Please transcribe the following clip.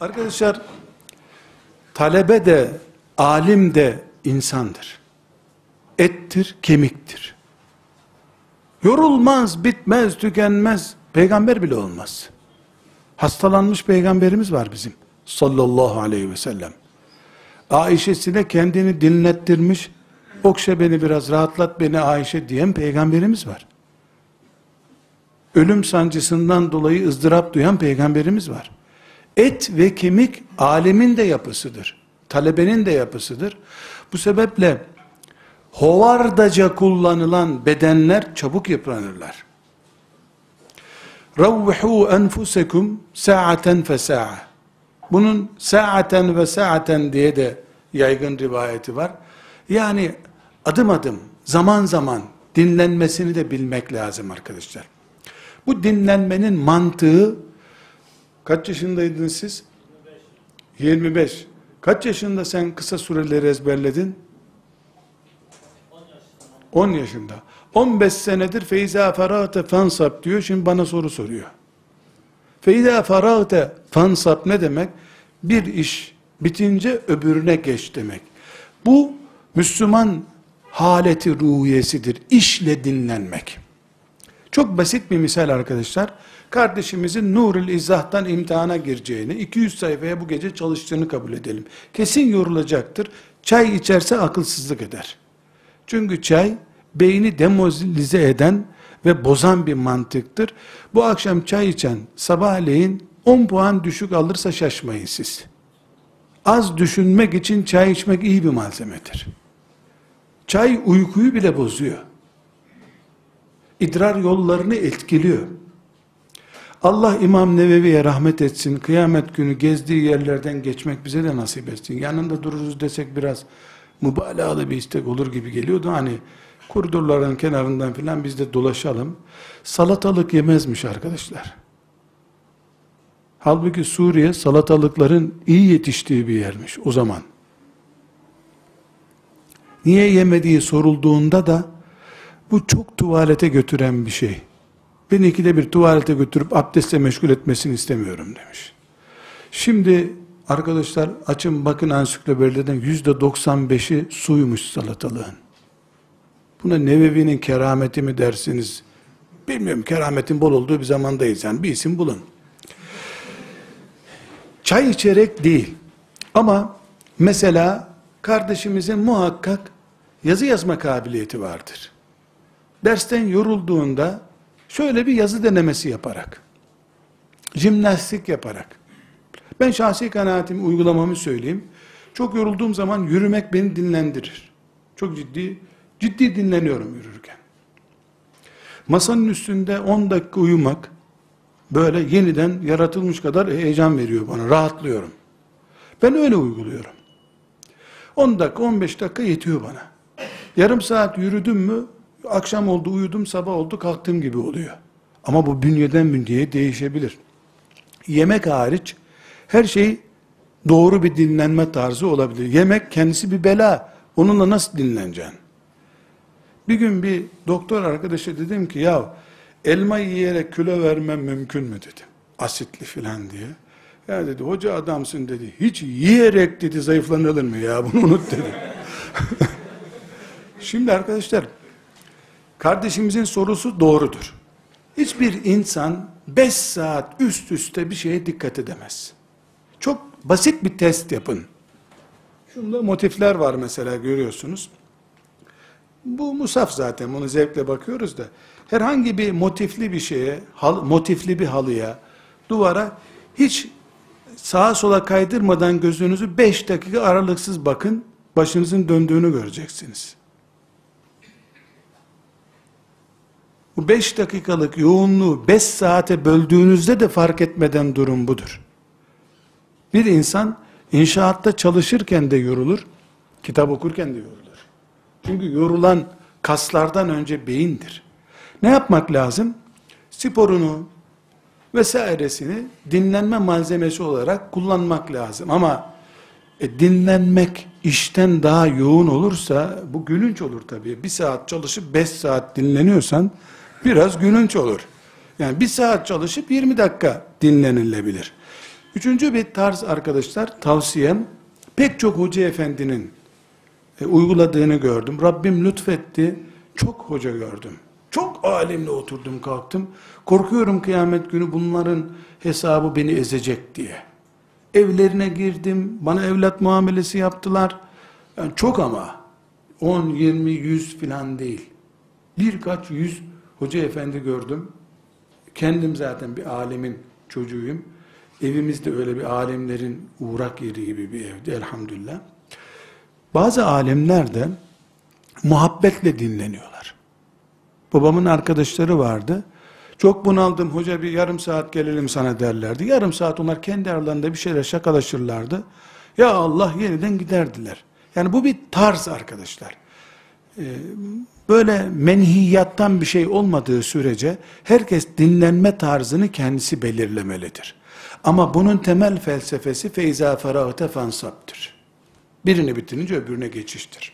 Arkadaşlar, talebe de, alim de insandır. Ettir, kemiktir. Yorulmaz, bitmez, tükenmez. Peygamber bile olmaz. Hastalanmış peygamberimiz var bizim. Sallallahu aleyhi ve sellem. Ayşe'sine kendini dinlettirmiş, okşa beni biraz, rahatlat beni Ayşe diyen peygamberimiz var. Ölüm sancısından dolayı ızdırap duyan peygamberimiz var. Et ve kemik alemin de yapısıdır. Talebenin de yapısıdır. Bu sebeple hovardaca kullanılan bedenler çabuk yıpranırlar. Ravvuhu enfusekum sa'aten fe sa'a. Bunun sa'aten ve sa'aten diye de yaygın rivayeti var. Yani adım adım, zaman zaman dinlenmesini de bilmek lazım arkadaşlar. Bu dinlenmenin mantığı, kaç yaşındaydınız siz? 25. Kaç yaşında sen kısa sureleri ezberledin? 10 yaşında. 15 senedir feiza feragte fansab diyor, şimdi bana soru soruyor. Feiza feragte fansab ne demek? Bir iş bitince öbürüne geç demek. Bu Müslüman haleti ruhiyesidir. İşle dinlenmek. Çok basit bir misal arkadaşlar. Kardeşimizin Nurul İzzah'tan imtihana gireceğini, 200 sayfaya bu gece çalıştığını kabul edelim. Kesin yorulacaktır. Çay içerse akılsızlık eder. Çünkü çay, beyni demoralize eden ve bozan bir mantıktır. Bu akşam çay içen, sabahleyin 10 puan düşük alırsa şaşmayın siz. Az düşünmek için çay içmek iyi bir malzemedir. Çay uykuyu bile bozuyor. İdrar yollarını etkiliyor. Allah İmam Nevevi'ye rahmet etsin, kıyamet günü gezdiği yerlerden geçmek bize de nasip etsin. Yanında dururuz desek biraz mübalağalı bir istek olur gibi geliyordu. Hani koridorların kenarından filan biz de dolaşalım. Salatalık yemezmiş arkadaşlar. Halbuki Suriye salatalıkların iyi yetiştiği bir yermiş o zaman. Niye yemediği sorulduğunda da bu çok tuvalete götüren bir şey. Beni ikide bir tuvalete götürüp abdestle meşgul etmesini istemiyorum demiş. Şimdi arkadaşlar açın bakın ansiklopediden %95'i suymuş salatalığın. Buna Nevevi'nin kerameti mi dersiniz? Bilmiyorum, kerametin bol olduğu bir zamandayız yani, bir isim bulun. Çay içerek değil. Ama mesela kardeşimizin muhakkak yazı yazma kabiliyeti vardır. Dersten yorulduğunda şöyle bir yazı denemesi yaparak, jimnastik yaparak, ben şahsi kanaatimi, uygulamamı söyleyeyim. Çok yorulduğum zaman yürümek beni dinlendirir. Çok ciddi dinleniyorum yürürken. Masanın üstünde 10 dakika uyumak, böyle yeniden yaratılmış kadar heyecan veriyor bana, rahatlıyorum. Ben öyle uyguluyorum. 10 dakika, 15 dakika yetiyor bana. Yarım saat yürüdüm mü, akşam oldu, uyudum, sabah oldu, kalktığım gibi oluyor. Ama bu bünyeden bünyeye değişebilir. Yemek hariç, her şey doğru bir dinlenme tarzı olabilir. Yemek kendisi bir bela, onunla nasıl dinleneceksin? Bir gün bir doktor arkadaşa dedim ki, ya elma yiyerek kilo vermem mümkün mü dedim. Asitli filan diye. Ya dedi, hoca adamsın dedi. Hiç yiyerek dedi zayıflanılır mı ya, bunu unut dedi. Şimdi arkadaşlar, kardeşimizin sorusu doğrudur. Hiçbir insan 5 saat üst üste bir şeye dikkat edemez. Çok basit bir test yapın. Şunda motifler var mesela, görüyorsunuz. Bu musaf zaten, bunu zevkle bakıyoruz da. Herhangi bir motifli bir şeye, motifli bir halıya, duvara hiç sağa sola kaydırmadan gözünüzü 5 dakika aralıksız bakın, başınızın döndüğünü göreceksiniz. Bu 5 dakikalık yoğunluğu 5 saate böldüğünüzde de fark etmeden durum budur. Bir insan inşaatta çalışırken de yorulur, kitap okurken de yorulur. Çünkü yorulan kaslardan önce beyindir. Ne yapmak lazım? Sporunu vesairesini dinlenme malzemesi olarak kullanmak lazım. Ama dinlenmek işten daha yoğun olursa bu gülünç olur tabii. 1 saat çalışıp 5 saat dinleniyorsan biraz gülünç olur. Yani 1 saat çalışıp 20 dakika dinlenilebilir. Üçüncü bir tarz arkadaşlar, tavsiyem, pek çok hoca efendinin uyguladığını gördüm. Rabbim lütfetti, çok hoca gördüm. Çok alimle oturdum kalktım. Korkuyorum kıyamet günü bunların hesabı beni ezecek diye. Evlerine girdim, bana evlat muamelesi yaptılar. Yani çok ama 10, 20, 100 filan değil. Birkaç yüz hoca efendi gördüm. Kendim zaten bir alemin çocuğuyum. Evimiz de öyle bir alimlerin uğrak yeri gibi bir evdi elhamdülillah. Bazı alimler de muhabbetle dinleniyorlar. Babamın arkadaşları vardı. Çok bunaldım hoca, bir yarım saat gelelim sana derlerdi. Yarım saat onlar kendi aralarında bir şeyler şakalaşırlardı. Ya Allah, yeniden giderdiler. Yani bu bir tarz arkadaşlar. Böyle menhiyattan bir şey olmadığı sürece herkes dinlenme tarzını kendisi belirlemelidir. Ama bunun temel felsefesi feyza feragte fansab'tır. Birini bitirince öbürüne geçiştir.